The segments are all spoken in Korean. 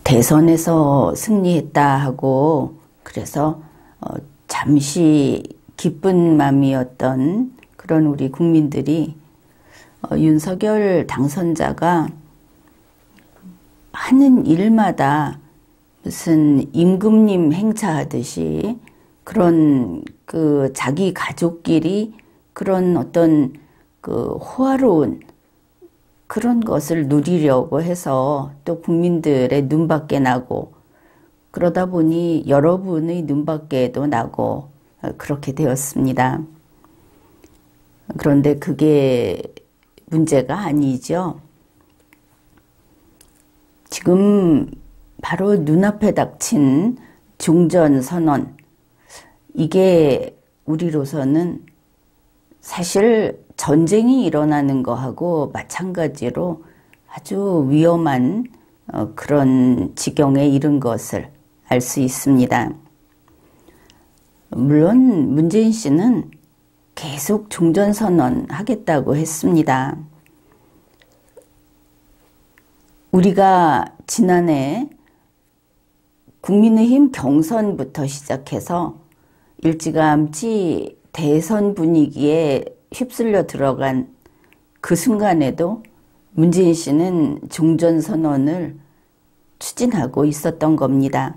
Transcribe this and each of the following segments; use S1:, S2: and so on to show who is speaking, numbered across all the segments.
S1: 대선에서 승리했다 하고 그래서 잠시 기쁜 마음이었던 그런 우리 국민들이 윤석열 당선자가 하는 일마다 무슨 임금님 행차하듯이 그런 자기 가족끼리 그런 어떤 호화로운 그런 것을 누리려고 해서 또 국민들의 눈밖에 나고 그러다 보니 여러분의 눈밖에도 나고 그렇게 되었습니다. 그런데 그게 문제가 아니죠. 지금 바로 눈앞에 닥친 종전선언, 이게 우리로서는 사실 전쟁이 일어나는 거하고 마찬가지로 아주 위험한 그런 지경에 이른 것을 알 수 있습니다. 물론 문재인 씨는 계속 종전선언 하겠다고 했습니다. 우리가 지난해 국민의힘 경선부터 시작해서 일찌감치 대선 분위기에 휩쓸려 들어간 그 순간에도 문재인 씨는 종전선언을 추진하고 있었던 겁니다.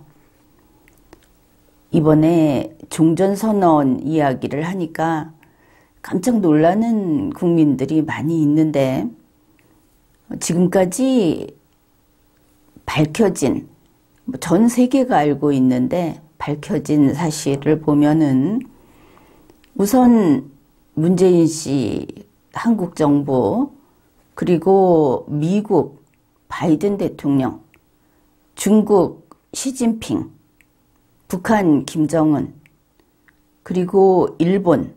S1: 이번에 종전선언 이야기를 하니까 깜짝 놀라는 국민들이 많이 있는데 지금까지 밝혀진, 전 세계가 알고 있는데 밝혀진 사실을 보면은 우선 문재인 씨 한국 정부, 그리고 미국 바이든 대통령, 중국 시진핑, 북한 김정은, 그리고 일본,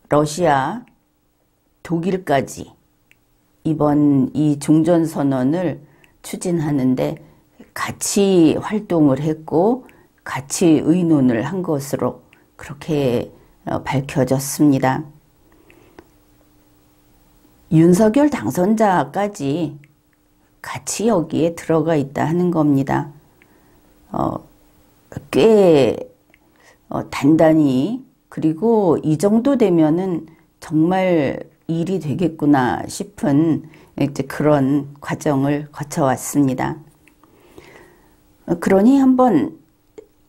S1: 러시아, 독일까지 이번 이 종전선언을 추진하는데 같이 활동을 했고 같이 의논을 한 것으로 그렇게 밝혀졌습니다. 윤석열 당선자까지 같이 여기에 들어가 있다 하는 겁니다. 꽤 단단히, 그리고 이 정도 되면은 정말 일이 되겠구나 싶은 이제 그런 과정을 거쳐왔습니다. 그러니 한번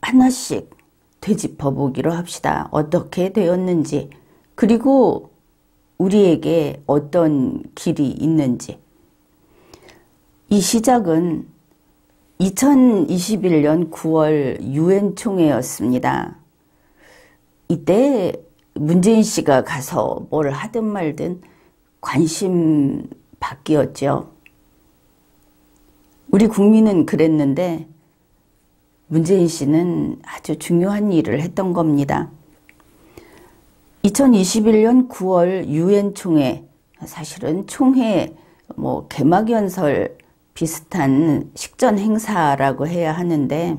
S1: 하나씩 되짚어 보기로 합시다. 어떻게 되었는지, 그리고 우리에게 어떤 길이 있는지. 이 시작은 2021년 9월 UN 총회였습니다. 이때 문재인 씨가 가서 뭘 하든 말든 관심 밖이었죠. 우리 국민은 그랬는데 문재인 씨는 아주 중요한 일을 했던 겁니다. 2021년 9월 UN 총회, 사실은 총회 개막연설 비슷한 식전 행사라고 해야 하는데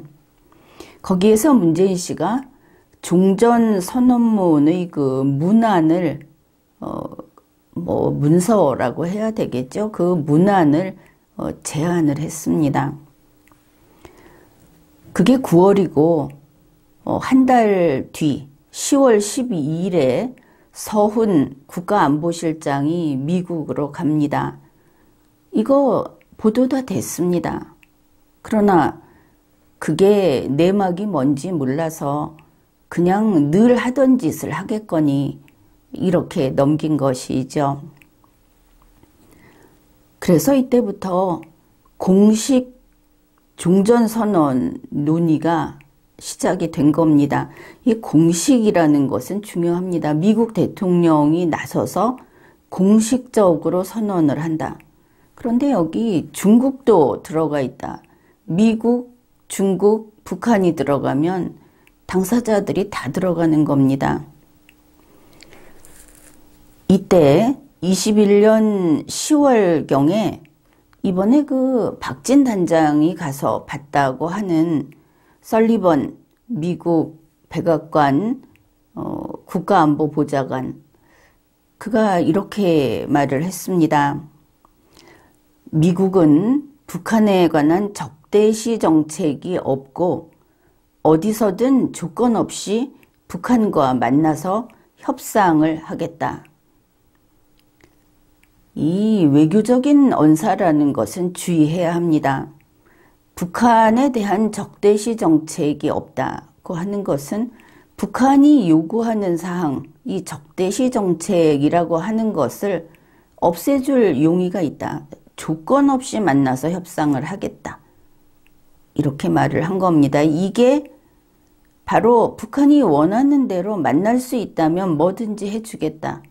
S1: 거기에서 문재인 씨가 종전선언문의 그 문안을 문서라고 해야 되겠죠. 그 문안을 제안을 했습니다. 그게 9월이고 한 달 뒤 10월 12일에 서훈 국가안보실장이 미국으로 갑니다. 이거 보도 다 됐습니다. 그러나 그게 내막이 뭔지 몰라서 그냥 늘 하던 짓을 하겠거니 이렇게 넘긴 것이죠. 그래서 이때부터 공식 종전선언 논의가 시작이 된 겁니다. 이 공식이라는 것은 중요합니다. 미국 대통령이 나서서 공식적으로 선언을 한다. 그런데 여기 중국도 들어가 있다. 미국, 중국, 북한이 들어가면 당사자들이 다 들어가는 겁니다. 이때 21년 10월경에 이번에 그 박진 단장이 가서 봤다고 하는 설리번 미국 백악관 국가안보보좌관, 그가 이렇게 말을 했습니다. 미국은 북한에 관한 적대시 정책이 없고 어디서든 조건 없이 북한과 만나서 협상을 하겠다. 이 외교적인 언사라는 것은 주의해야 합니다. 북한에 대한 적대시 정책이 없다고 하는 것은 북한이 요구하는 사항, 이 적대시 정책이라고 하는 것을 없애줄 용의가 있다. 조건 없이 만나서 협상을 하겠다. 이렇게 말을 한 겁니다. 이게 바로 북한이 원하는 대로 만날 수 있다면 뭐든지 해주겠다.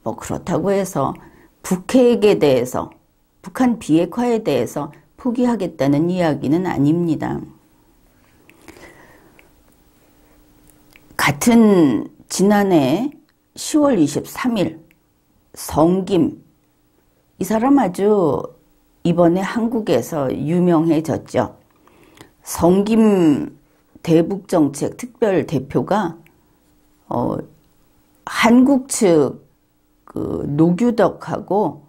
S1: 뭐 그렇다고 해서 북핵에 대해서, 북한 비핵화에 대해서 포기하겠다는 이야기는 아닙니다. 같은 지난해 10월 23일 성김, 이 사람 아주 이번에 한국에서 유명해졌죠. 성김 대북정책 특별대표가 한국 측 노규덕하고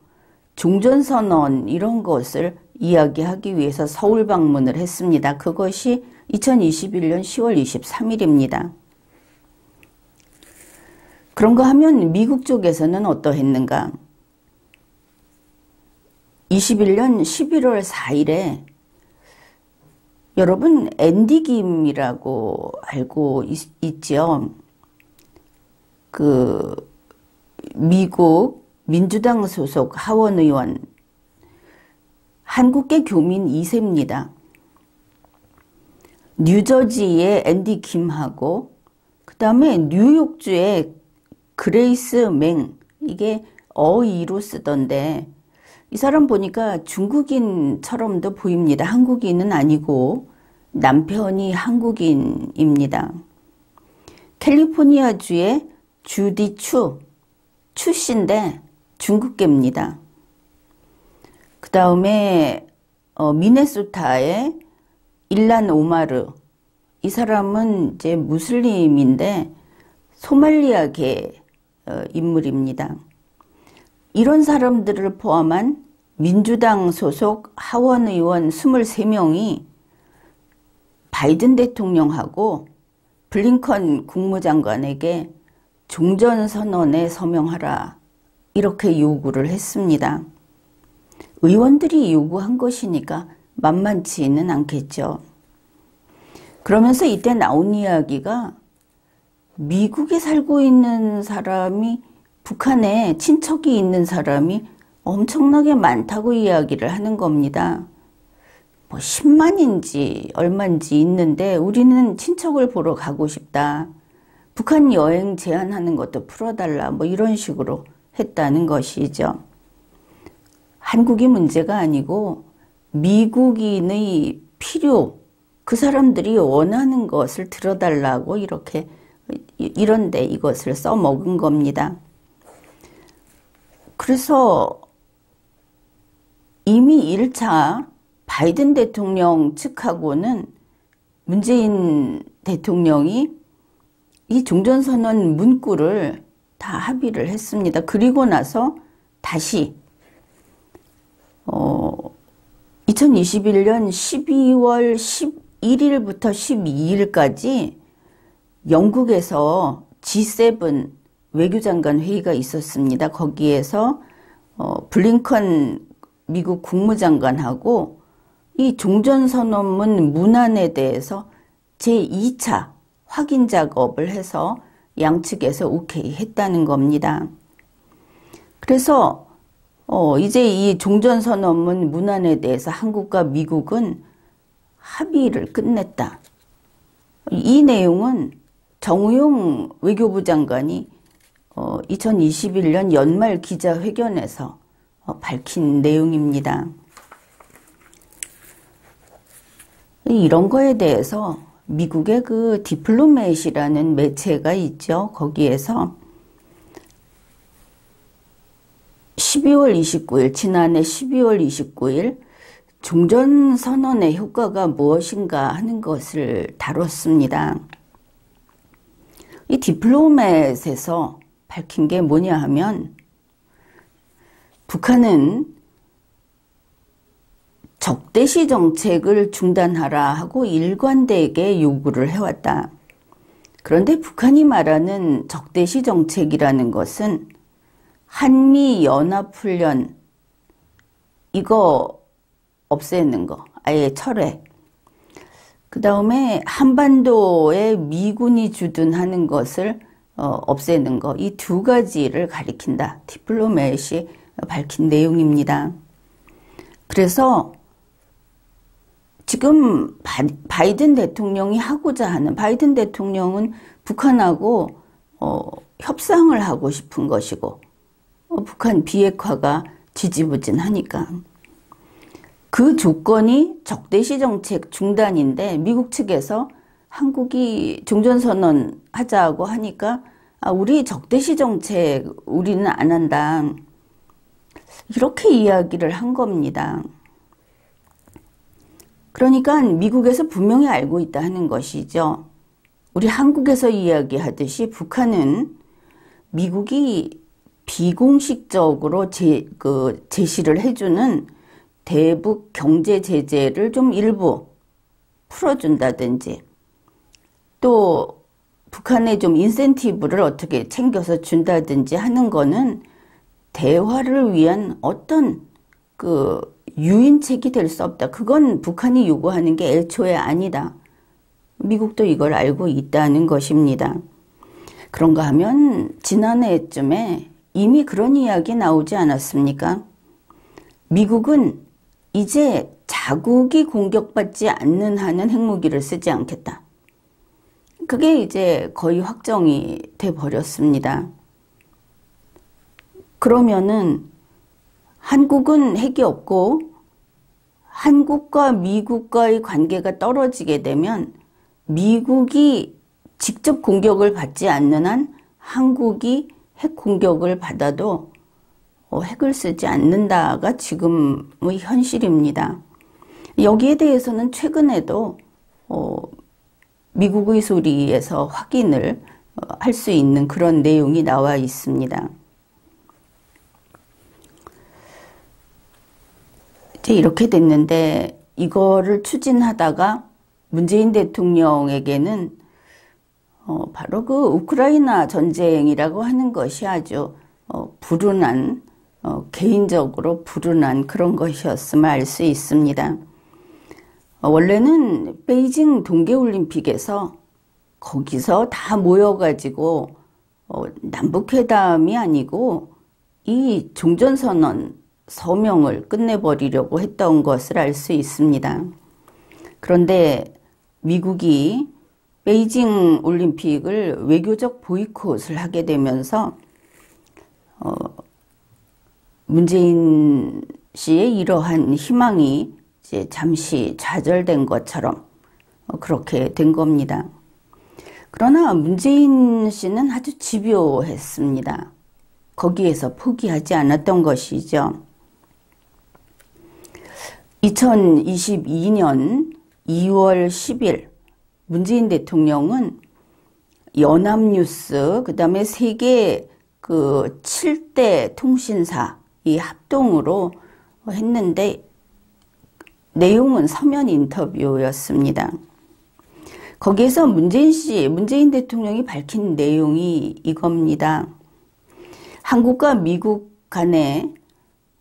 S1: 종전선언 이런 것을 이야기하기 위해서 서울 방문을 했습니다. 그것이 2021년 10월 23일입니다. 그런가 하면 미국 쪽에서는 어떠했는가? 21년 11월 4일에 여러분 앤디 김이라고 알고 있죠? 미국 민주당 소속 하원 의원, 한국계 교민 2세입니다. 뉴저지의 앤디 김하고 그 다음에 뉴욕주의 그레이스 맹, 이게 어이로 쓰던데 이 사람 보니까 중국인처럼도 보입니다. 한국인은 아니고 남편이 한국인입니다. 캘리포니아주의 주디 추씨인데 중국계입니다. 그 다음에 미네소타의 일란 오마르, 이 사람은 이제 무슬림인데 소말리아계 인물입니다. 이런 사람들을 포함한 민주당 소속 하원 의원 23명이 바이든 대통령하고 블링컨 국무장관에게 종전선언에 서명하라 이렇게 요구를 했습니다. 의원들이 요구한 것이니까 만만치는 않겠죠. 그러면서 이때 나온 이야기가 미국에 살고 있는 사람이, 북한에 친척이 있는 사람이 엄청나게 많다고 이야기를 하는 겁니다. 뭐 10만인지 얼마인지 있는데 우리는 친척을 보러 가고 싶다. 북한 여행 제한하는 것도 풀어달라. 뭐 이런 식으로 했다는 것이죠. 한국이 문제가 아니고 미국인의 필요, 그 사람들이 원하는 것을 들어달라고 이런데 이것을 써먹은 겁니다. 그래서 이미 1차 바이든 대통령 측하고는 문재인 대통령이 이 종전선언 문구를 다 합의를 했습니다. 그리고 나서 다시 2021년 12월 11일부터 12일까지 영국에서 G7 외교장관 회의가 있었습니다. 거기에서 블링컨 미국 국무장관하고 이 종전선언문 문안에 대해서 제2차 확인 작업을 해서 양측에서 오케이 했다는 겁니다. 그래서 이제 이 종전선언문 문안에 대해서 한국과 미국은 합의를 끝냈다. 이 내용은 정우용 외교부 장관이 2021년 연말 기자회견에서 밝힌 내용입니다. 이런 거에 대해서 미국의 그 디플로맷이라는 매체가 있죠. 거기에서 12월 29일, 지난해 12월 29일 종전선언의 효과가 무엇인가 하는 것을 다뤘습니다. 이 디플로맷에서 밝힌 게 뭐냐 하면 북한은 적대시 정책을 중단하라 하고 일관되게 요구를 해왔다. 그런데 북한이 말하는 적대시 정책이라는 것은 한미연합훈련 이거 없애는 거, 아예 철회. 그 다음에 한반도에 미군이 주둔하는 것을 없애는 거, 이 두 가지를 가리킨다. 디플로맷이 밝힌 내용입니다. 그래서 지금 바이든 대통령이 하고자 하는, 바이든 대통령은 북한하고 협상을 하고 싶은 것이고 북한 비핵화가 지지부진하니까 그 조건이 적대시 정책 중단인데 미국 측에서 한국이 종전선언 하자고 하니까 우리 적대시 정책 우리는 안 한다. 이렇게 이야기를 한 겁니다. 그러니까 미국에서 분명히 알고 있다 하는 것이죠. 우리 한국에서 이야기하듯이 북한은 미국이 비공식적으로 제시를 해주는 대북 경제 제재를 좀 일부 풀어준다든지 또 북한에 좀 인센티브를 어떻게 챙겨서 준다든지 하는 거는 대화를 위한 어떤 유인책이 될 수 없다. 그건 북한이 요구하는 게 애초에 아니다. 미국도 이걸 알고 있다는 것입니다. 그런가 하면 지난해쯤에 이미 그런 이야기 나오지 않았습니까? 미국은 이제 자국이 공격받지 않는 한은 핵무기를 쓰지 않겠다. 그게 이제 거의 확정이 돼 버렸습니다. 그러면은 한국은 핵이 없고 한국과 미국과의 관계가 떨어지게 되면 미국이 직접 공격을 받지 않는 한 한국이 핵 공격을 받아도 핵을 쓰지 않는다가 지금의 현실입니다. 여기에 대해서는 최근에도 미국의 소리에서 확인을 할 수 있는 그런 내용이 나와 있습니다. 이제 이렇게 됐는데 이거를 추진하다가 문재인 대통령에게는 바로 그 우크라이나 전쟁이라고 하는 것이 아주 불운한 개인적으로 불운한 그런 것이었음을 알 수 있습니다. 원래는 베이징 동계올림픽에서 거기서 다 모여가지고 남북회담이 아니고 이 종전선언 서명을 끝내버리려고 했던 것을 알 수 있습니다. 그런데 미국이 베이징 올림픽을 외교적 보이콧을 하게 되면서 문재인 씨의 이러한 희망이 이제 잠시 좌절된 것처럼 그렇게 된 겁니다. 그러나 문재인 씨는 아주 집요했습니다. 거기에서 포기하지 않았던 것이죠. 2022년 2월 10일 문재인 대통령은 연합뉴스 그다음에 세계 7대 통신사 이 합동으로 했는데 내용은 서면 인터뷰였습니다. 거기에서 문재인 대통령이 밝힌 내용이 이겁니다. 한국과 미국 간에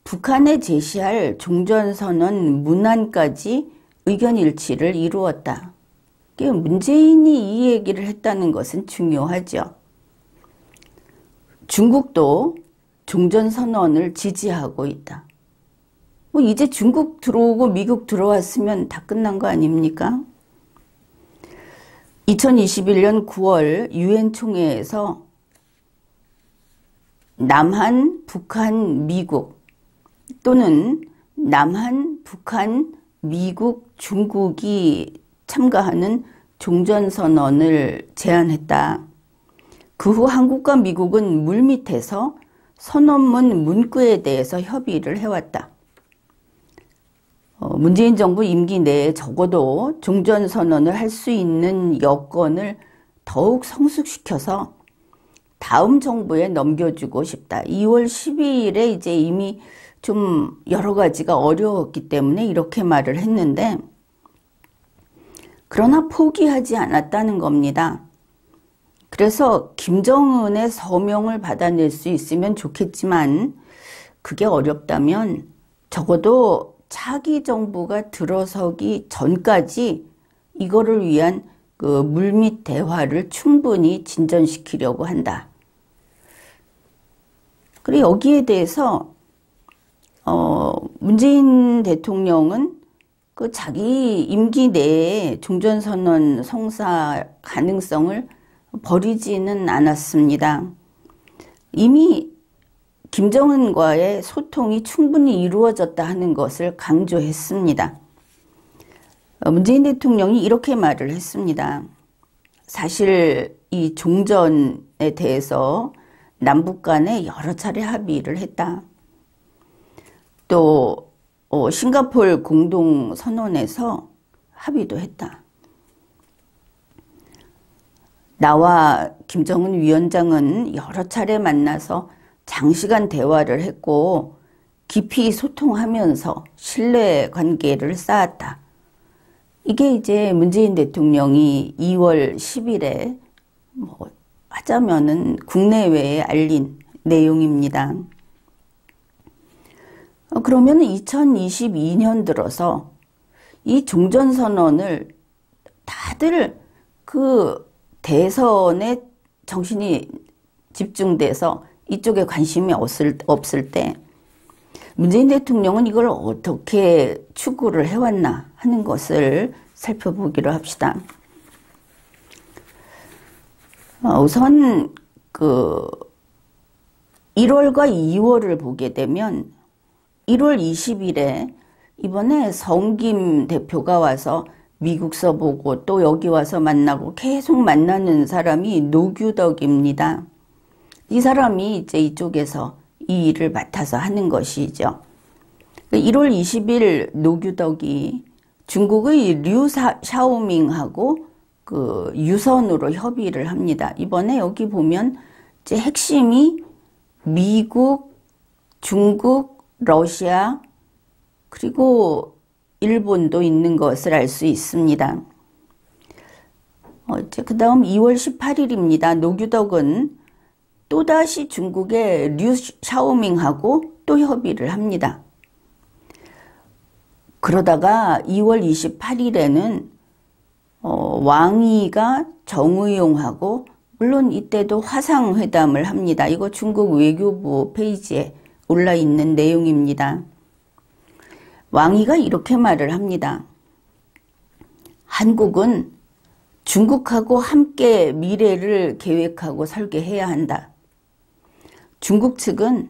S1: 북한에 제시할 종전선언 문안까지 의견 일치를 이루었다. 문재인이 이 얘기를 했다는 것은 중요하죠. 중국도 종전선언을 지지하고 있다. 이제 중국 들어오고 미국 들어왔으면 다 끝난 거 아닙니까? 2021년 9월 유엔 총회에서 남한, 북한, 미국 또는 남한, 북한, 미국, 중국이 참가하는 종전선언을 제안했다. 그 후 한국과 미국은 물밑에서 선언문 문구에 대해서 협의를 해왔다. 문재인 정부 임기 내에 적어도 종전선언을 할 수 있는 여건을 더욱 성숙시켜서 다음 정부에 넘겨주고 싶다. 2월 12일에 이제 이미 좀 여러 가지가 어려웠기 때문에 이렇게 말을 했는데, 그러나 포기하지 않았다는 겁니다. 그래서 김정은의 서명을 받아낼 수 있으면 좋겠지만 그게 어렵다면 적어도 차기 정부가 들어서기 전까지 이거를 위한 그 물밑 대화를 충분히 진전시키려고 한다. 그리고 여기에 대해서 문재인 대통령은 그 자기 임기 내에 종전선언 성사 가능성을 버리지는 않았습니다. 이미 김정은과의 소통이 충분히 이루어졌다 하는 것을 강조했습니다. 문재인 대통령이 이렇게 말을 했습니다. 사실 이 종전에 대해서 남북 간에 여러 차례 합의를 했다. 또 싱가포르 공동선언에서 합의도 했다. 나와 김정은 위원장은 여러 차례 만나서 장시간 대화를 했고 깊이 소통하면서 신뢰 관계를 쌓았다. 이게 이제 문재인 대통령이 2월 10일에 하자면은 국내외에 알린 내용입니다. 그러면 2022년 들어서 이 종전선언을 다들 그 대선에 정신이 집중돼서 이쪽에 관심이 없을 때 문재인 대통령은 이걸 어떻게 추구를 해왔나 하는 것을 살펴보기로 합시다. 우선 그 1월과 2월을 보게 되면 1월 20일에 이번에 성김 대표가 와서 미국서 보고 또 여기 와서 만나고 계속 만나는 사람이 노규덕입니다. 이 사람이 이제 이쪽에서 이 일을 맡아서 하는 것이죠. 1월 20일 노규덕이 중국의 류 샤오밍하고 그 유선으로 협의를 합니다. 이번에 여기 보면 이제 핵심이 미국, 중국, 러시아, 그리고 일본도 있는 것을 알 수 있습니다. 그 다음 2월 18일입니다. 노규덕은 또다시 중국의 류 샤오밍하고 또 협의를 합니다. 그러다가 2월 28일에는 왕이가 정의용하고 물론 이때도 화상회담을 합니다. 이거 중국 외교부 페이지에 올라 있는 내용입니다. 왕이가 이렇게 말을 합니다. 한국은 중국하고 함께 미래를 계획하고 설계해야 한다. 중국 측은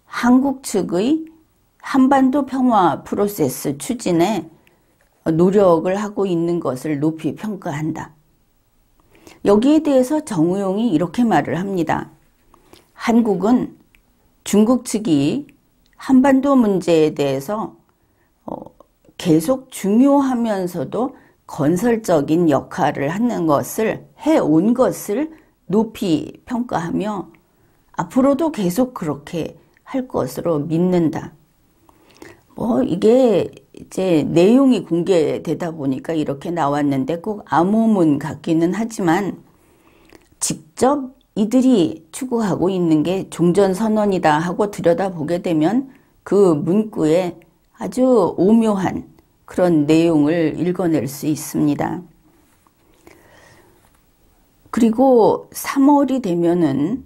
S1: 한국 측의 한반도 평화 프로세스 추진에 노력을 하고 있는 것을 높이 평가한다. 여기에 대해서 정의용이 이렇게 말을 합니다. 한국은 중국 측이 한반도 문제에 대해서 계속 중요하면서도 건설적인 역할을 하는 것을 해온 것을 높이 평가하며 앞으로도 계속 그렇게 할 것으로 믿는다. 이게 이제 내용이 공개되다 보니까 이렇게 나왔는데 꼭 암호문 같기는 하지만 직접 이들이 추구하고 있는 게 종전선언이다 하고 들여다보게 되면 그 문구에 아주 오묘한 그런 내용을 읽어낼 수 있습니다. 그리고 3월이 되면은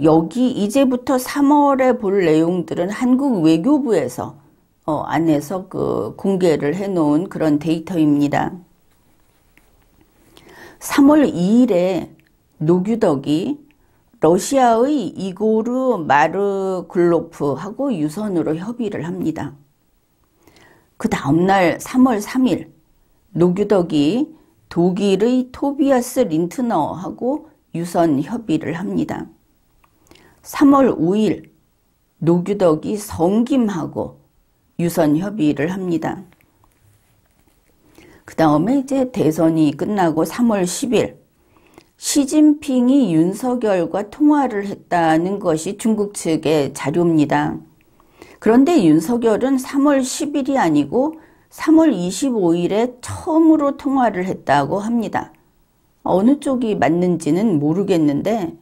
S1: 여기 이제부터 3월에 볼 내용들은 한국 외교부에서 안에서 그 공개를 해놓은 그런 데이터입니다. 3월 2일에 노규덕이 러시아의 이고르 마르글로프하고 유선으로 협의를 합니다. 그 다음날 3월 3일 노규덕이 독일의 토비아스 린트너하고 유선 협의를 합니다. 3월 5일 노규덕이 성김하고 유선 협의를 합니다. 그 다음에 이제 대선이 끝나고 3월 10일 시진핑이 윤석열과 통화를 했다는 것이 중국 측의 자료입니다. 그런데 윤석열은 3월 10일이 아니고 3월 25일에 처음으로 통화를 했다고 합니다. 어느 쪽이 맞는지는 모르겠는데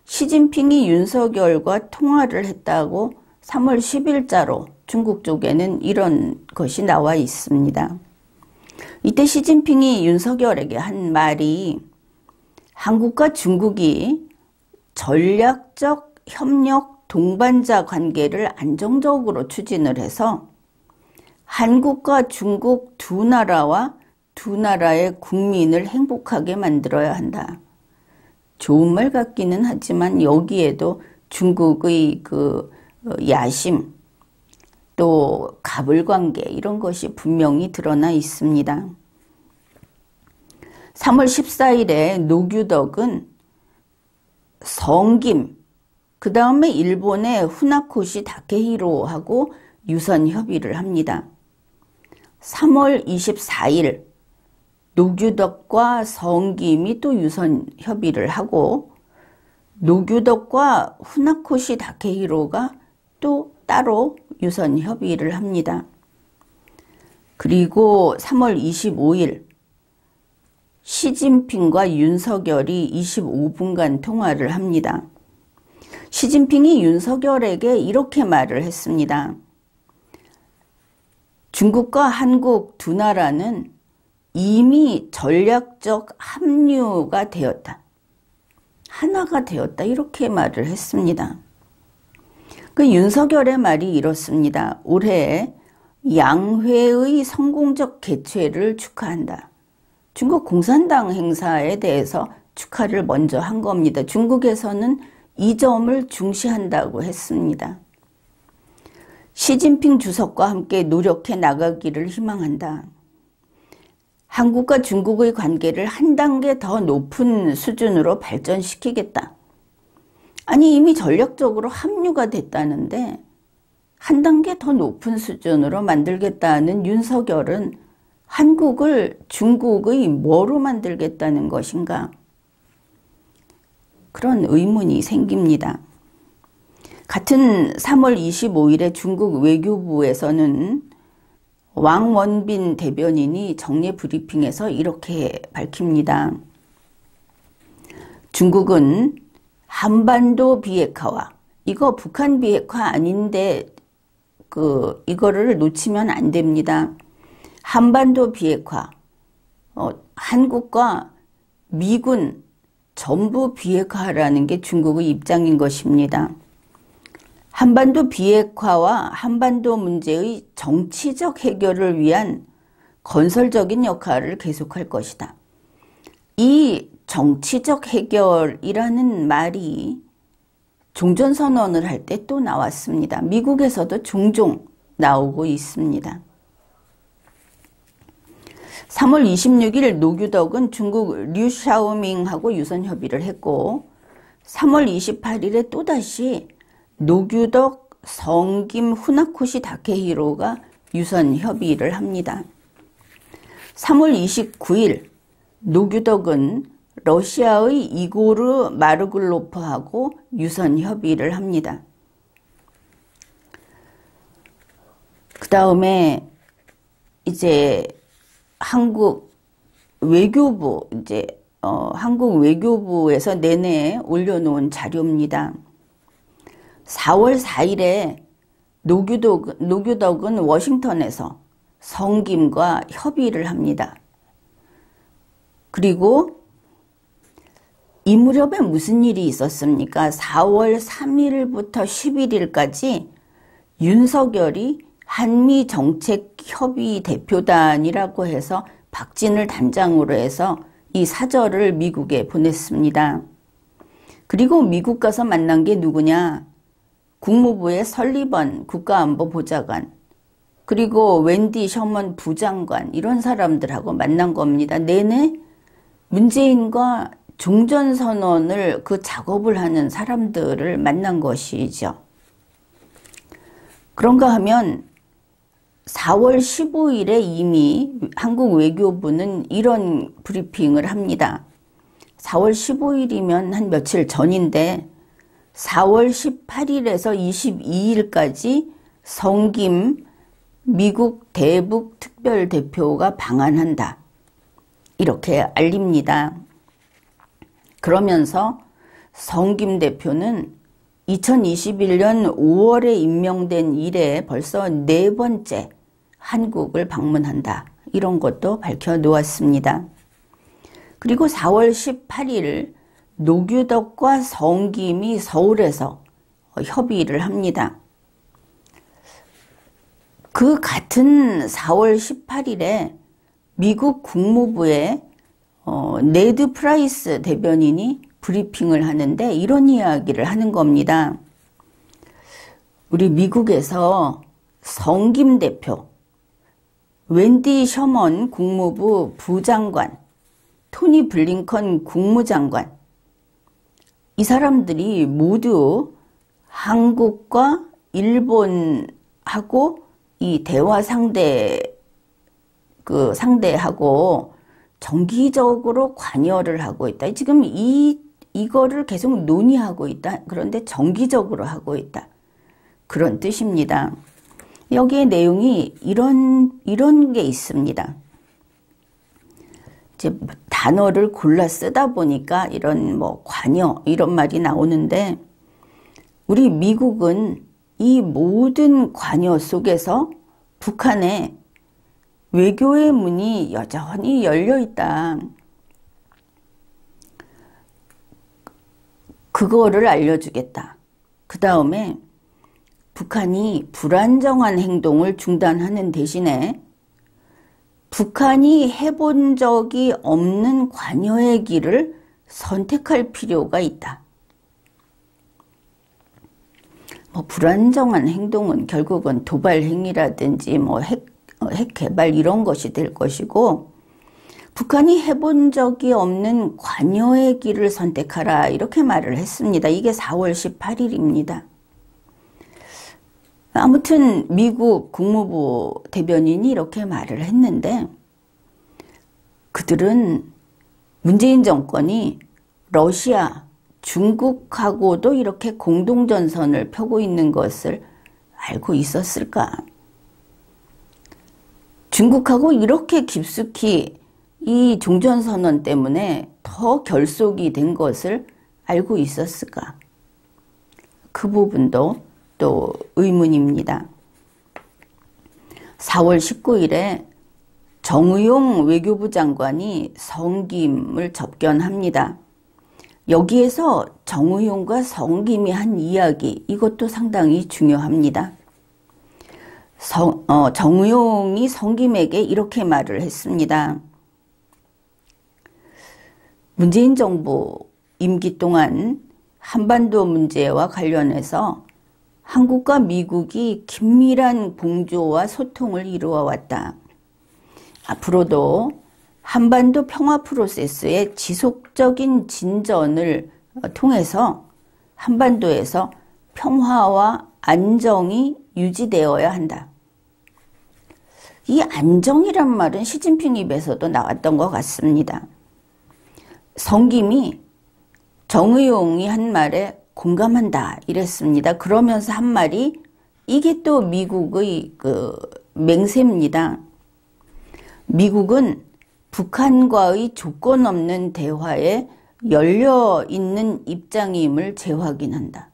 S1: 시진핑이 윤석열과 통화를 했다고 3월 10일자로 중국 쪽에는 이런 것이 나와 있습니다. 이때 시진핑이 윤석열에게 한 말이 한국과 중국이 전략적 협력 동반자 관계를 안정적으로 추진을 해서 한국과 중국 두 나라와 두 나라의 국민을 행복하게 만들어야 한다. 좋은 말 같기는 하지만 여기에도 중국의 그 야심 또 가불관계 이런 것이 분명히 드러나 있습니다. 3월 14일에 노규덕은 성김, 그 다음에 일본의 후나코시 다케히로하고 유선 협의를 합니다. 3월 24일 노규덕과 성김이 또 유선 협의를 하고 노규덕과 후나코시 다케히로가 또 따로 유선 협의를 합니다. 그리고 3월 25일 시진핑과 윤석열이 25분간 통화를 합니다. 시진핑이 윤석열에게 이렇게 말을 했습니다. 중국과 한국 두 나라는 이미 전략적 합류가 되었다. 하나가 되었다. 이렇게 말을 했습니다. 그 윤석열의 말이 이렇습니다. 올해 양회의 성공적 개최를 축하한다. 중국 공산당 행사에 대해서 축하를 먼저 한 겁니다. 중국에서는 이 점을 중시한다고 했습니다. 시진핑 주석과 함께 노력해 나가기를 희망한다. 한국과 중국의 관계를 한 단계 더 높은 수준으로 발전시키겠다. 아니 이미 전략적으로 합류가 됐다는데 한 단계 더 높은 수준으로 만들겠다는 윤석열은 한국을 중국의 뭐로 만들겠다는 것인가? 그런 의문이 생깁니다. 같은 3월 25일에 중국 외교부에서는 왕원빈 대변인이 정례 브리핑에서 이렇게 밝힙니다. 중국은 한반도 비핵화와 이거 북한 비핵화 아닌데 이거를 놓치면 안 됩니다. 한반도 비핵화, 한국과 미군 전부 비핵화라는 게 중국의 입장인 것입니다. 한반도 비핵화와 한반도 문제의 정치적 해결을 위한 건설적인 역할을 계속할 것이다. 이 정치적 해결이라는 말이 종전선언을 할 때 또 나왔습니다. 미국에서도 종종 나오고 있습니다. 3월 26일 노규덕은 중국 류샤오밍하고 유선 협의를 했고 3월 28일에 또다시 노규덕, 성김, 후나코시 다케히로가 유선 협의를 합니다. 3월 29일 노규덕은 러시아의 이고르 마르글로프하고 유선 협의를 합니다. 그 다음에 이제 한국 외교부에서 내내 올려놓은 자료입니다. 4월 4일에 노규덕은 워싱턴에서 성김과 협의를 합니다. 그리고 이 무렵에 무슨 일이 있었습니까? 4월 3일부터 11일까지 윤석열이 한미정책협의 대표단이라고 해서 박진을 단장으로 해서 이 사절을 미국에 보냈습니다. 그리고 미국 가서 만난 게 누구냐? 국무부의 설리번 국가안보보좌관, 그리고 웬디 셔먼 부장관 이런 사람들하고 만난 겁니다. 내내 문재인과 종전선언을 그 작업을 하는 사람들을 만난 것이죠. 그런가 하면 4월 15일에 이미 한국 외교부는 이런 브리핑을 합니다. 4월 15일이면 한 며칠 전인데 4월 18일에서 22일까지 성김 미국 대북 특별대표가 방한한다. 이렇게 알립니다. 그러면서 성김 대표는 2021년 5월에 임명된 이래 벌써 4번째 한국을 방문한다. 이런 것도 밝혀놓았습니다. 그리고 4월 18일 노규덕과 성김이 서울에서 협의를 합니다. 그 같은 4월 18일에 미국 국무부의 네드 프라이스 대변인이 브리핑을 하는데 이런 이야기를 하는 겁니다. 우리 미국에서 성김 대표, 웬디 셔먼 국무부 부장관, 토니 블링컨 국무장관, 이 사람들이 모두 한국과 일본하고 이 대화 상대하고 정기적으로 관여를 하고 있다. 지금 이거를 계속 논의하고 있다. 그런데 정기적으로 하고 있다. 그런 뜻입니다. 여기에 내용이 이런 게 있습니다. 이제 단어를 골라 쓰다 보니까 이런 관여 이런 말이 나오는데 우리 미국은 이 모든 관여 속에서 북한에 외교의 문이 여전히 열려 있다. 그거를 알려주겠다. 그 다음에 북한이 불안정한 행동을 중단하는 대신에 북한이 해본 적이 없는 관여의 길을 선택할 필요가 있다. 불안정한 행동은 결국은 도발 행위라든지 핵 개발 이런 것이 될 것이고 북한이 해본 적이 없는 관여의 길을 선택하라 이렇게 말을 했습니다. 이게 4월 18일입니다. 아무튼 미국 국무부 대변인이 이렇게 말을 했는데 그들은 문재인 정권이 러시아, 중국하고도 이렇게 공동전선을 펴고 있는 것을 알고 있었을까? 중국하고 이렇게 깊숙이 이 종전선언 때문에 더 결속이 된 것을 알고 있었을까? 그 부분도 또 의문입니다. 4월 19일에 정의용 외교부 장관이 성김을 접견합니다. 여기에서 정의용과 성김이 한 이야기 이것도 상당히 중요합니다. 정의용이 성김에게 이렇게 말을 했습니다. 문재인 정부 임기 동안 한반도 문제와 관련해서 한국과 미국이 긴밀한 공조와 소통을 이루어 왔다. 앞으로도 한반도 평화 프로세스의 지속적인 진전을 통해서 한반도에서 평화와 안정이 유지되어야 한다. 이 안정이란 말은 시진핑 입에서도 나왔던 것 같습니다. 성김이 정의용이 한 말에 공감한다 이랬습니다. 그러면서 한 말이 이게 또 미국의 맹세입니다. 미국은 북한과의 조건 없는 대화에 열려 있는 입장임을 재확인한다.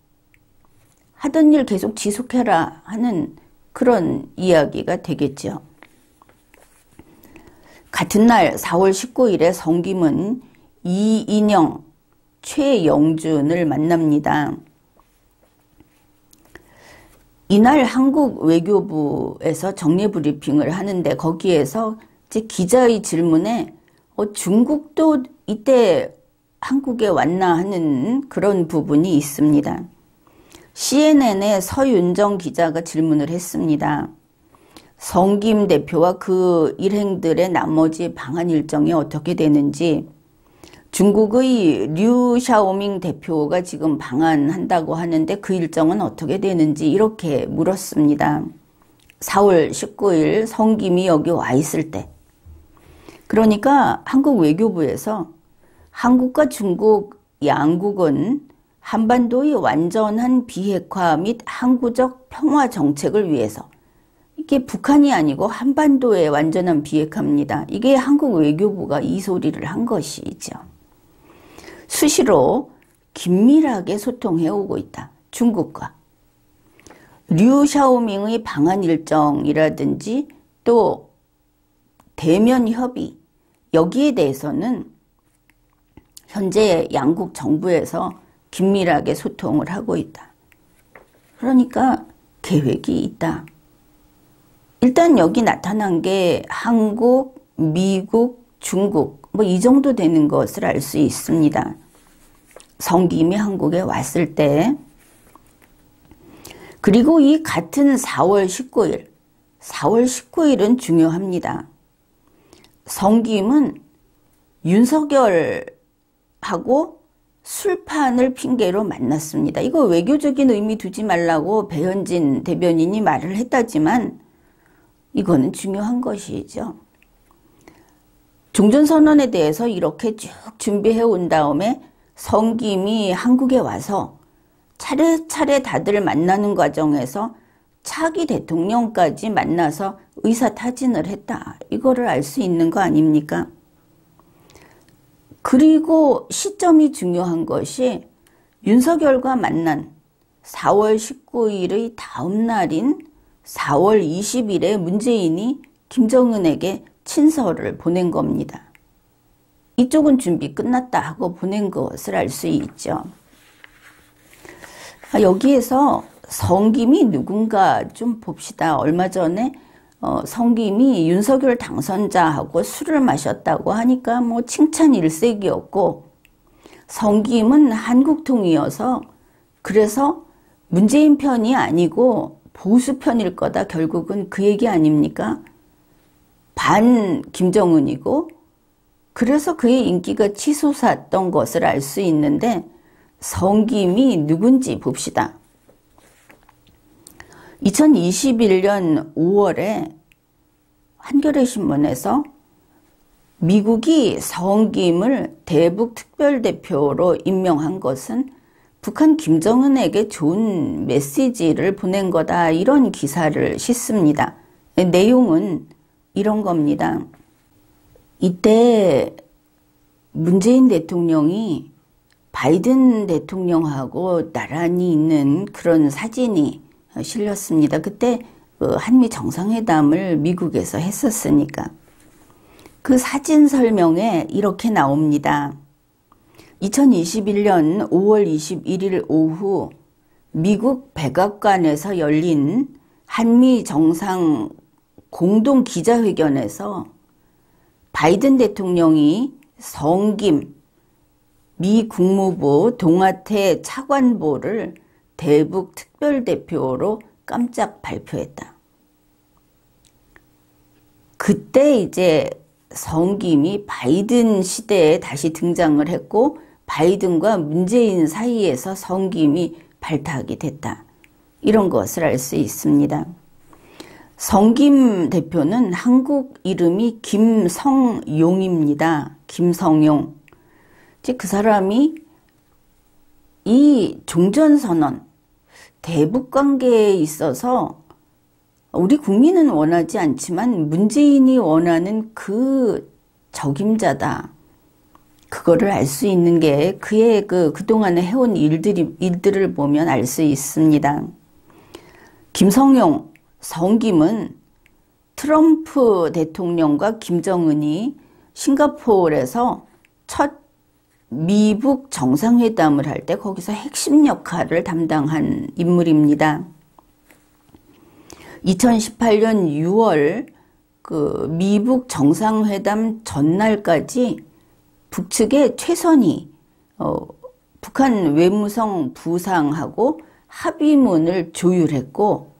S1: 하던 일 계속 지속해라 하는 그런 이야기가 되겠죠. 같은 날 4월 19일에 성김은 이인영, 최영준을 만납니다. 이날 한국 외교부에서 정례 브리핑을 하는데 거기에서 이제 기자의 질문에 중국도 이때 한국에 왔나 하는 그런 부분이 있습니다. CNN의 서윤정 기자가 질문을 했습니다. 성김 대표와 그 일행들의 나머지 방한 일정이 어떻게 되는지, 중국의 류 샤오밍 대표가 지금 방한한다고 하는데 그 일정은 어떻게 되는지 이렇게 물었습니다. 4월 19일 성김이 여기 와 있을 때. 그러니까 한국 외교부에서 한국과 중국 양국은 한반도의 완전한 비핵화 및 항구적 평화 정책을 위해서, 이게 북한이 아니고 한반도의 완전한 비핵화입니다. 이게 한국 외교부가 이 소리를 한 것이죠. 수시로 긴밀하게 소통해 오고 있다. 중국과. 류 샤오밍의 방한 일정이라든지 또 대면 협의, 여기에 대해서는 현재 양국 정부에서 긴밀하게 소통을 하고 있다. 그러니까 계획이 있다. 일단 여기 나타난 게 한국, 미국, 중국 뭐 이 정도 되는 것을 알 수 있습니다. 성김이 한국에 왔을 때. 그리고 이 같은 4월 19일은 중요합니다. 성김은 윤석열하고 술판을 핑계로 만났습니다. 이거 외교적인 의미 두지 말라고 배현진 대변인이 말을 했다지만 이거는 중요한 것이죠. 종전선언에 대해서 이렇게 쭉 준비해 온 다음에 성김이 한국에 와서 차례차례 다들 만나는 과정에서 차기 대통령까지 만나서 의사타진을 했다. 이거를 알 수 있는 거 아닙니까? 그리고 시점이 중요한 것이 윤석열과 만난 4월 19일의 다음 날인 4월 20일에 문재인이 김정은에게 친서를 보낸 겁니다. 이쪽은 준비 끝났다 하고 보낸 것을 알 수 있죠. 여기에서 성김이 누군가 좀 봅시다. 얼마 전에 성김이 윤석열 당선자하고 술을 마셨다고 하니까 뭐 칭찬 일색이었고, 성김은 한국통이어서 그래서 문재인 편이 아니고 보수 편일 거다. 결국은 그 얘기 아닙니까? 반 김정은이고, 그래서 그의 인기가 치솟았던 것을 알 수 있는데, 성김이 누군지 봅시다. 2021년 5월에 한겨레 신문에서 미국이 성김을 대북 특별대표로 임명한 것은 북한 김정은에게 좋은 메시지를 보낸 거다, 이런 기사를 싣습니다. 내용은 이런 겁니다. 이때 문재인 대통령이 바이든 대통령하고 나란히 있는 그런 사진이 실렸습니다. 그때 한미 정상회담을 미국에서 했었으니까. 그 사진 설명에 이렇게 나옵니다. 2021년 5월 21일 오후 미국 백악관에서 열린 한미 정상 공동 기자회견에서 바이든 대통령이 성김 미 국무부 동아태 차관보를 대북 특별대표로 깜짝 발표했다. 그때 이제 성김이 바이든 시대에 다시 등장을 했고, 바이든과 문재인 사이에서 성김이 발탁이 됐다. 이런 것을 알 수 있습니다. 성김 대표는 한국 이름이 김성용입니다. 김성용. 즉 그 사람이 이 종전선언, 대북관계에 있어서 우리 국민은 원하지 않지만 문재인이 원하는 그 적임자다. 그거를 알 수 있는 게 그의 그동안에 해온 일들을 보면 알 수 있습니다. 김성용, 성김은 트럼프 대통령과 김정은이 싱가포르에서 첫 미북 정상회담을 할 때 거기서 핵심 역할을 담당한 인물입니다. 2018년 6월 그 미북 정상회담 전날까지 북측의 최선희 북한 외무성 부상하고 합의문을 조율했고,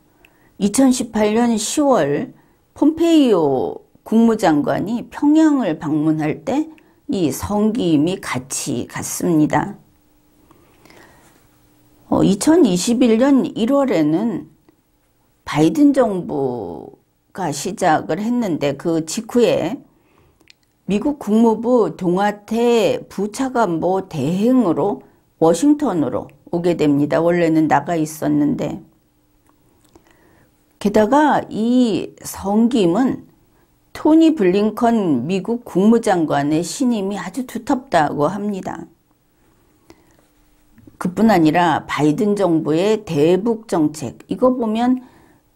S1: 2018년 10월 폼페이오 국무장관이 평양을 방문할 때 이 성김이 같이 갔습니다. 2021년 1월에는 바이든 정부가 시작을 했는데 그 직후에 미국 국무부 동아태 부차관보 대행으로 워싱턴으로 오게 됩니다. 원래는 나가 있었는데. 게다가 이 성김은 토니 블링컨 미국 국무장관의 신임이 아주 두텁다고 합니다. 그뿐 아니라 바이든 정부의 대북 정책, 이거 보면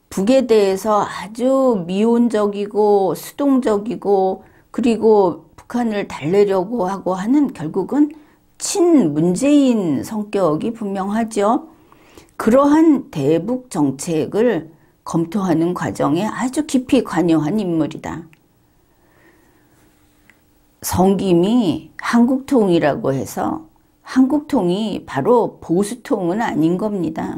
S1: 북에 대해서 아주 미온적이고 수동적이고 그리고 북한을 달래려고 하고 하는 결국은 친문재인 성격이 분명하죠. 그러한 대북 정책을 검토하는 과정에 아주 깊이 관여한 인물이다. 성김이 한국통이라고 해서 한국통이 바로 보수통은 아닌 겁니다.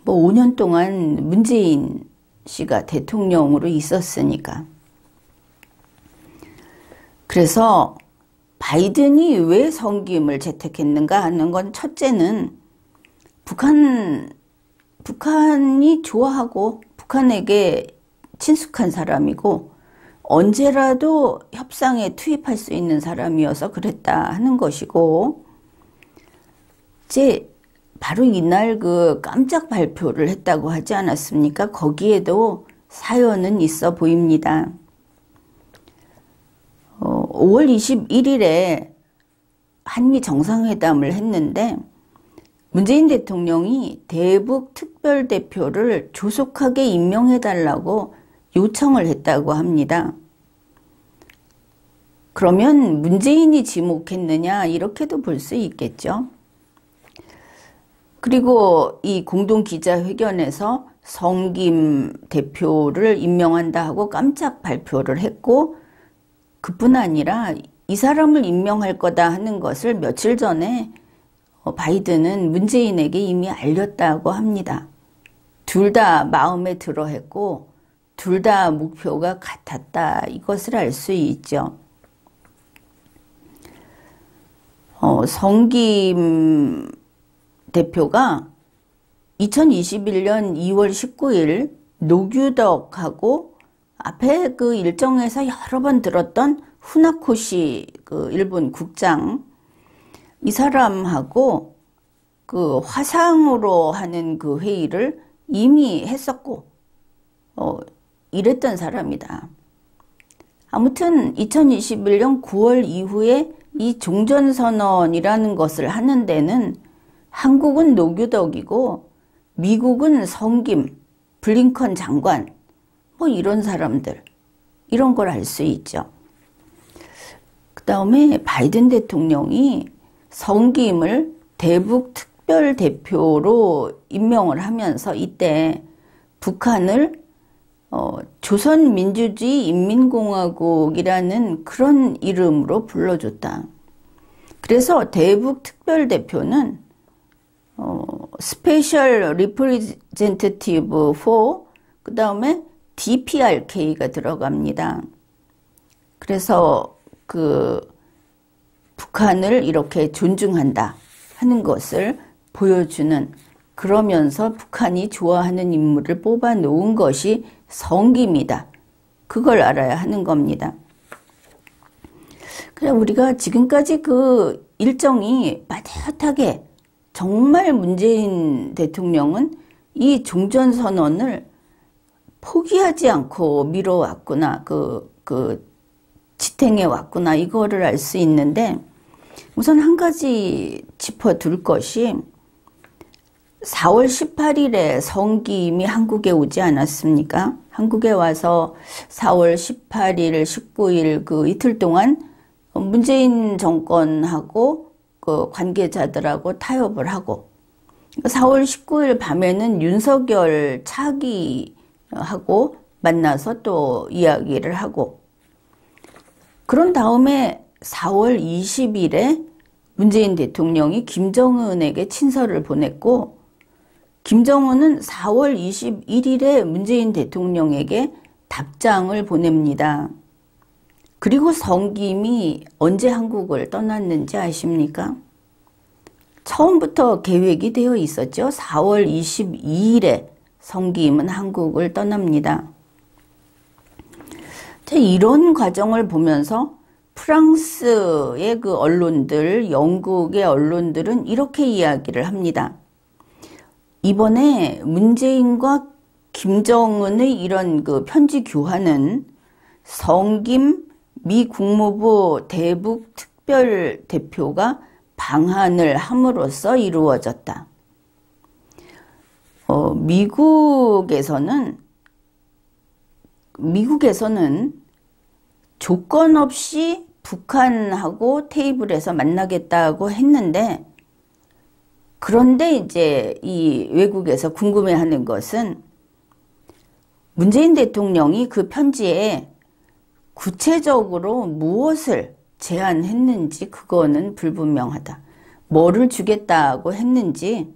S1: 5년 동안 문재인 씨가 대통령으로 있었으니까. 그래서 바이든이 왜 성김을 채택했는가 하는 건 첫째는 북한이 좋아하고 북한에게 친숙한 사람이고 언제라도 협상에 투입할 수 있는 사람이어서 그랬다 하는 것이고, 이제 바로 이날 그 깜짝 발표를 했다고 하지 않았습니까? 거기에도 사연은 있어 보입니다. 5월 21일에 한미 정상회담을 했는데 문재인 대통령이 대북 특별대표를 조속하게 임명해달라고 요청을 했다고 합니다. 그러면 문재인이 지목했느냐 이렇게도 볼 수 있겠죠. 그리고 이 공동기자회견에서 성김 대표를 임명한다 하고 깜짝 발표를 했고, 그뿐 아니라 이 사람을 임명할 거다 하는 것을 며칠 전에 바이든은 문재인에게 이미 알렸다고 합니다. 둘 다 마음에 들어 했고 둘 다 목표가 같았다, 이것을 알 수 있죠. 성김 대표가 2021년 2월 19일 노규덕하고 앞에 그 일정에서 여러 번 들었던 후나코시 그 일본 국장, 이 사람하고 그 화상으로 하는 그 회의를 이미 했었고 이랬던 사람이다. 아무튼 2021년 9월 이후에 이 종전선언이라는 것을 하는 데는 한국은 노규덕이고 미국은 성김, 블링컨 장관, 이런 사람들, 이런 걸 알 수 있죠. 그 다음에 바이든 대통령이 성김을 대북 특별대표로 임명을 하면서 이때 북한을 조선민주주의 인민공화국이라는 그런 이름으로 불러줬다. 그래서 대북 특별대표는 스페셜 리프레젠테티브 4, 그 다음에 DPRK가 들어갑니다. 그래서 그 북한을 이렇게 존중한다 하는 것을 보여주는, 그러면서 북한이 좋아하는 인물을 뽑아 놓은 것이 성김이다. 그걸 알아야 하는 겁니다. 그래, 우리가 지금까지 그 일정이 빠듯하게, 정말 문재인 대통령은 이 종전선언을 포기하지 않고 미뤄왔구나, 지탱해 왔구나, 이거를 알 수 있는데, 우선 한 가지 짚어둘 것이 4월 18일에 성김이 한국에 오지 않았습니까? 한국에 와서 4월 18일, 19일 그 이틀 동안 문재인 정권하고 그 관계자들하고 타협을 하고, 4월 19일 밤에는 윤석열 차기하고 만나서 또 이야기를 하고, 그런 다음에 4월 20일에 문재인 대통령이 김정은에게 친서를 보냈고, 김정은은 4월 21일에 문재인 대통령에게 답장을 보냅니다. 그리고 성김이 언제 한국을 떠났는지 아십니까? 처음부터 계획이 되어 있었죠. 4월 22일에 성김은 한국을 떠납니다. 이런 과정을 보면서 프랑스의 그 언론들, 영국의 언론들은 이렇게 이야기를 합니다. 이번에 문재인과 김정은의 이런 그 편지 교환은 성김 미 국무부 대북 특별 대표가 방한을 함으로써 이루어졌다. 미국에서는 조건 없이 북한하고 테이블에서 만나겠다고 했는데, 그런데 이제 이 외국에서 궁금해하는 것은 문재인 대통령이 그 편지에 구체적으로 무엇을 제안했는지 그거는 불분명하다. 뭐를 주겠다고 했는지,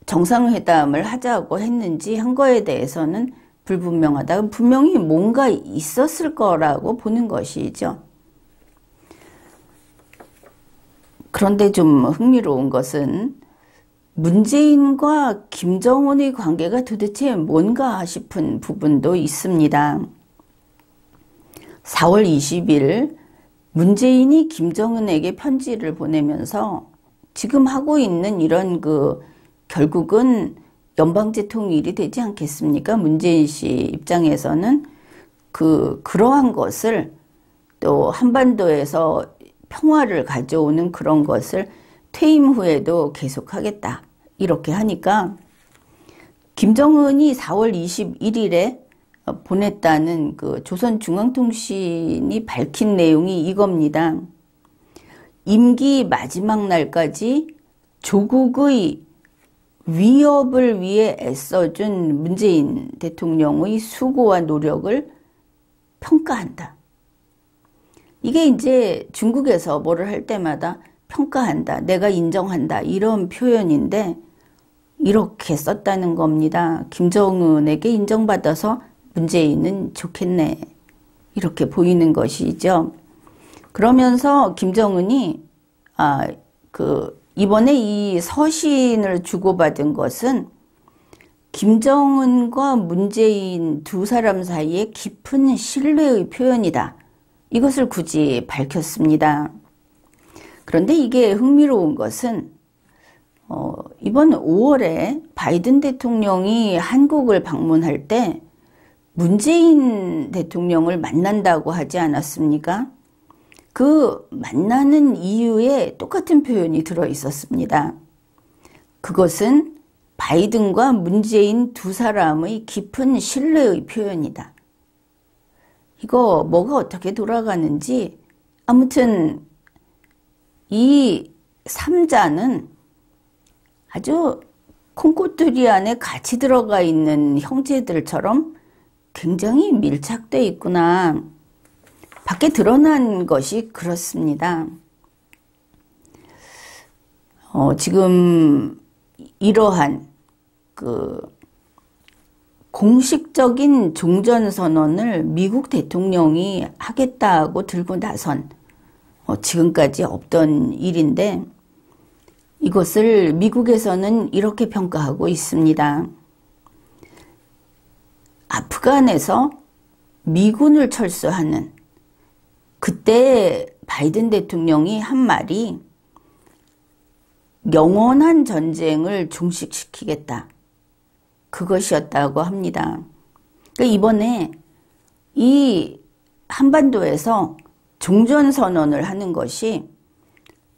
S1: 정상회담을 하자고 했는지 한 거에 대해서는 불분명하다. 분명히 뭔가 있었을 거라고 보는 것이죠. 그런데 좀 흥미로운 것은 문재인과 김정은의 관계가 도대체 뭔가 싶은 부분도 있습니다. 4월 20일 문재인이 김정은에게 편지를 보내면서 지금 하고 있는 이런 결국은 연방제 통일이 되지 않겠습니까? 문재인 씨 입장에서는 그러한 것을 또 한반도에서 평화를 가져오는 그런 것을 퇴임 후에도 계속하겠다. 이렇게 하니까 김정은이 4월 21일에 보냈다는 조선중앙통신이 밝힌 내용이 이겁니다. 임기 마지막 날까지 조국의 위협을 위해 애써준 문재인 대통령의 수고와 노력을 평가한다. 이게 이제 중국에서 뭐를 할 때마다 평가한다, 내가 인정한다 이런 표현인데 이렇게 썼다는 겁니다. 김정은에게 인정받아서 문재인은 좋겠네 이렇게 보이는 것이죠. 그러면서 김정은이 이번에 이 서신을 주고받은 것은 김정은과 문재인 두 사람 사이에 깊은 신뢰의 표현이다. 이것을 굳이 밝혔습니다. 그런데 이게 흥미로운 것은 이번 5월에 바이든 대통령이 한국을 방문할 때 문재인 대통령을 만난다고 하지 않았습니까? 그 만나는 이유에 똑같은 표현이 들어 있었습니다. 그것은 바이든과 문재인 두 사람의 깊은 신뢰의 표현이다. 이거 뭐가 어떻게 돌아가는지 아무튼 이 3자는 아주 콩고뚜리 안에 같이 들어가 있는 형제들처럼 굉장히 밀착되어 있구나. 밖에 드러난 것이 그렇습니다. 지금 이러한 공식적인 종전선언을 미국 대통령이 하겠다고 들고 나선 지금까지 없던 일인데 이것을 미국에서는 이렇게 평가하고 있습니다. 아프간에서 미군을 철수하는 그때 바이든 대통령이 한 말이 영원한 전쟁을 종식시키겠다. 그것이었다고 합니다. 그러니까 이번에 이 한반도에서 종전선언을 하는 것이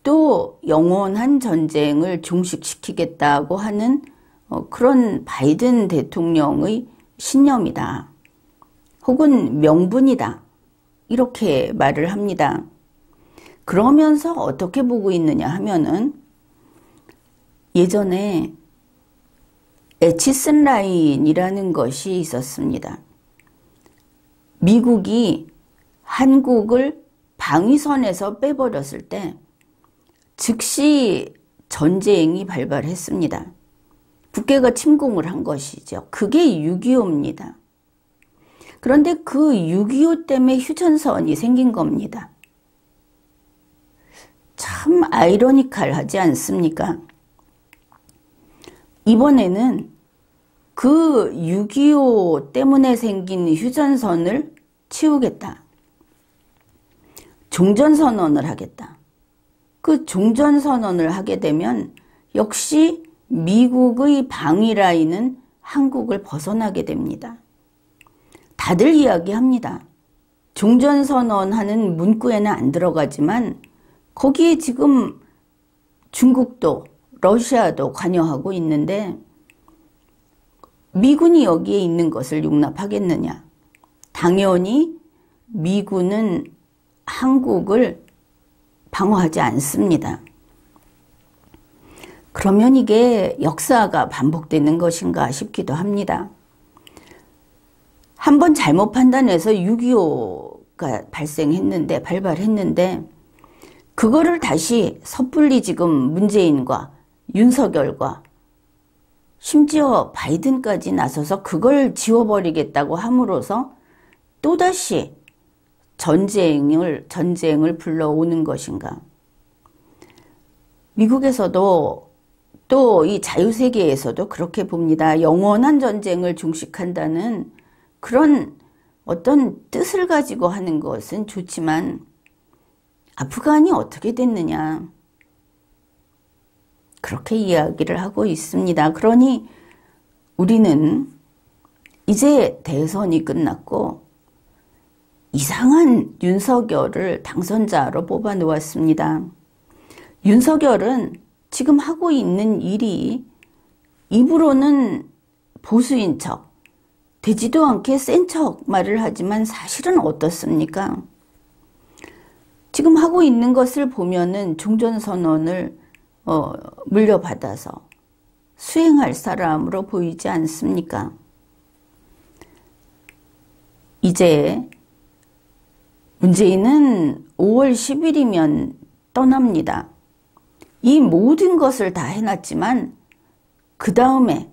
S1: 또 영원한 전쟁을 종식시키겠다고 하는 그런 바이든 대통령의 신념이다. 혹은 명분이다. 이렇게 말을 합니다. 그러면서 어떻게 보고 있느냐 하면은 예전에 에치슨 라인이라는 것이 있었습니다. 미국이 한국을 방위선에서 빼버렸을 때 즉시 전쟁이 발발했습니다. 북괴가 침공을 한 것이죠. 그게 6.25입니다. 그런데 그 6.25 때문에 휴전선이 생긴 겁니다. 참 아이러니컬하지 않습니까? 이번에는 그 6.25 때문에 생긴 휴전선을 치우겠다. 종전선언을 하겠다. 그 종전선언을 하게 되면 역시 미국의 방위 라인은 한국을 벗어나게 됩니다. 다들 이야기합니다. 종전선언하는 문구에는 안 들어가지만 거기에 지금 중국도 러시아도 관여하고 있는데 미군이 여기에 있는 것을 용납하겠느냐. 당연히 미군은 한국을 방어하지 않습니다. 그러면 이게 역사가 반복되는 것인가 싶기도 합니다. 한번 잘못 판단해서 6.25가 발발했는데 그거를 다시 섣불리 지금 문재인과 윤석열과 심지어 바이든까지 나서서 그걸 지워버리겠다고 함으로써 또다시 전쟁을 불러오는 것인가. 미국에서도 또 이 자유세계에서도 그렇게 봅니다. 영원한 전쟁을 종식한다는 그런 어떤 뜻을 가지고 하는 것은 좋지만 아프간이 어떻게 됐느냐. 그렇게 이야기를 하고 있습니다. 그러니 우리는 이제 대선이 끝났고 이상한 윤석열을 당선자로 뽑아 놓았습니다. 윤석열은 지금 하고 있는 일이 입으로는 보수인 척, 되지도 않게 센 척 말을 하지만 사실은 어떻습니까? 지금 하고 있는 것을 보면은 종전선언을 물려받아서 수행할 사람으로 보이지 않습니까? 이제 문재인은 5월 10일이면 떠납니다. 이 모든 것을 다 해놨지만 그 다음에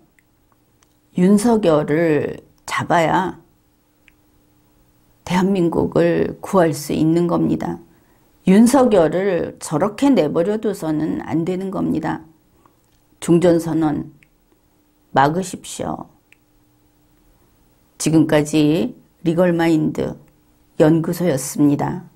S1: 윤석열을 잡아야 대한민국을 구할 수 있는 겁니다. 윤석열을 저렇게 내버려둬서는 안 되는 겁니다. 종전선언 막으십시오. 지금까지 리걸마인드 연구소였습니다.